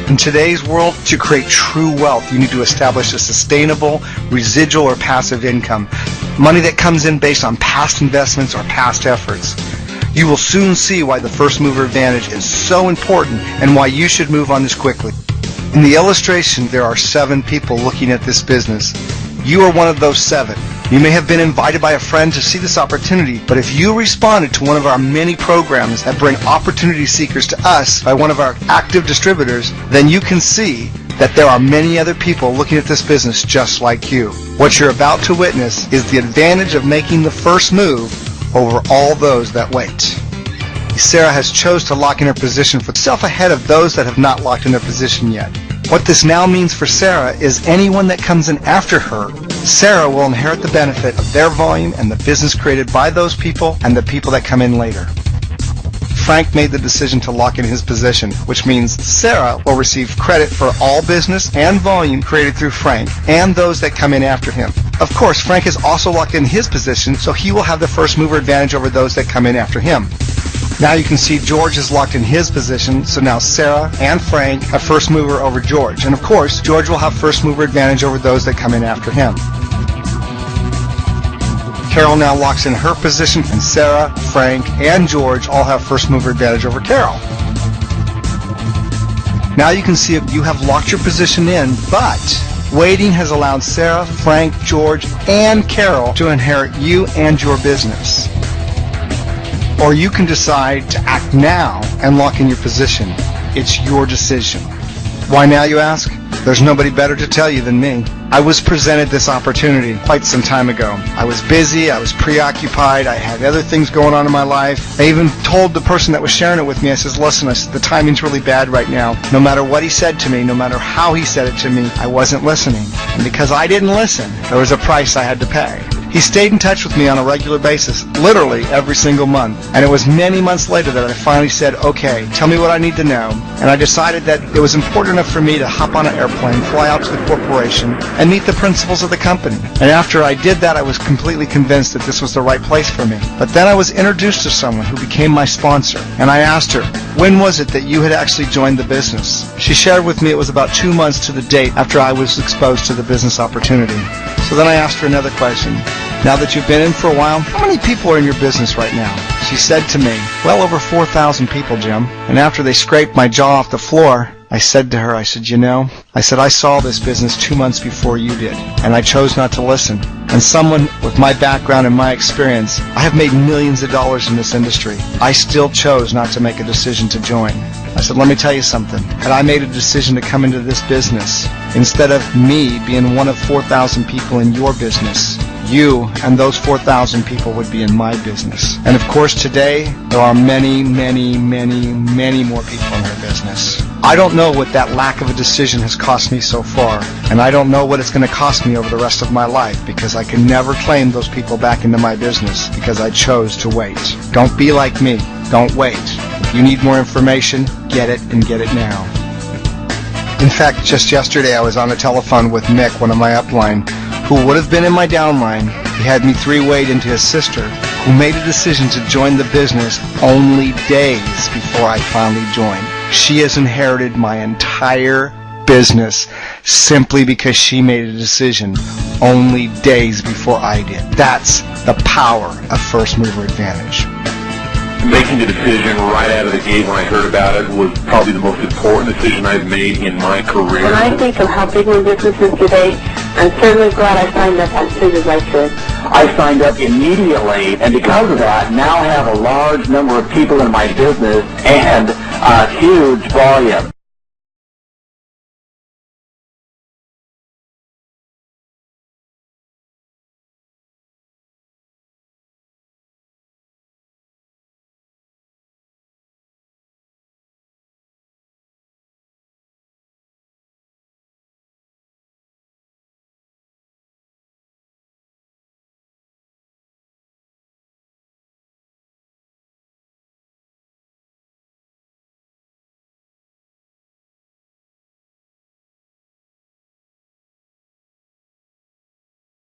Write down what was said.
In today's world, to create true wealth, you need to establish a sustainable, residual, or passive income. Money that comes in based on past investments or past efforts. You will soon see why the first mover advantage is so important and why you should move on this quickly. In the illustration, there are 7 people looking at this business. You are one of those 7. You may have been invited by a friend to see this opportunity, but if you responded to one of our many programs that bring opportunity seekers to us by one of our active distributors, then you can see that there are many other people looking at this business just like you. What you're about to witness is the advantage of making the first move over all those that wait. Sarah has chose to lock in her position for herself ahead of those that have not locked in their position yet. What this now means for Sarah is anyone that comes in after her, Sarah will inherit the benefit of their volume and the business created by those people and the people that come in later. Frank made the decision to lock in his position, which means Sarah will receive credit for all business and volume created through Frank and those that come in after him. Of course, Frank has also locked in his position, so he will have the first mover advantage over those that come in after him. Now you can see George is locked in his position, so now Sarah and Frank have first mover over George. And of course, George will have first mover advantage over those that come in after him. Carol now locks in her position, and Sarah, Frank, and George all have first mover advantage over Carol. Now you can see you have locked your position in, but waiting has allowed Sarah, Frank, George, and Carol to inherit you and your business. Or you can decide to act now and lock in your position. It's your decision. Why now, you ask? There's nobody better to tell you than me. I was presented this opportunity quite some time ago. I was busy, I was preoccupied, I had other things going on in my life. I even told the person that was sharing it with me, I said, listen, the timing's really bad right now. No matter what he said to me, no matter how he said it to me, I wasn't listening. And because I didn't listen, there was a price I had to pay. He stayed in touch with me on a regular basis, literally every single month. And it was many months later that I finally said, okay, tell me what I need to know. And I decided that it was important enough for me to hop on an airplane, fly out to the corporation, and meet the principals of the company. And after I did that, I was completely convinced that this was the right place for me. But then I was introduced to someone who became my sponsor. And I asked her, when was it that you had actually joined the business? She shared with me it was about 2 months to the date after I was exposed to the business opportunity. So then I asked her another question. Now that you've been in for a while, how many people are in your business right now? She said to me, well over 4,000 people, Jim. And after they scraped my jaw off the floor, I said to her, I said, I saw this business 2 months before you did, and I chose not to listen. And someone with my background and my experience, I have made millions of dollars in this industry. I still chose not to make a decision to join. I said, let me tell you something. Had I made a decision to come into this business, instead of me being one of 4,000 people in your business, you and those 4,000 people would be in my business. And of course today, there are many, many, many, many more people in her business. I don't know what that lack of a decision has cost me so far, and I don't know what it's going to cost me over the rest of my life, because I can never claim those people back into my business because I chose to wait. Don't be like me. Don't wait. If you need more information, get it and get it now. In fact, just yesterday I was on the telephone with Mick, one of my upline, who would have been in my downline. He had me three-wayed into his sister, who made a decision to join the business only days before I finally joined. She has inherited my entire business simply because she made a decision only days before I did. That's the power of first mover advantage. Making the decision right out of the gate when I heard about it was probably the most important decision I've made in my career. When I think of how big my business is today, I'm certainly glad I signed up as soon as I could. I signed up immediately, and because of that, now have a large number of people in my business and a huge volume.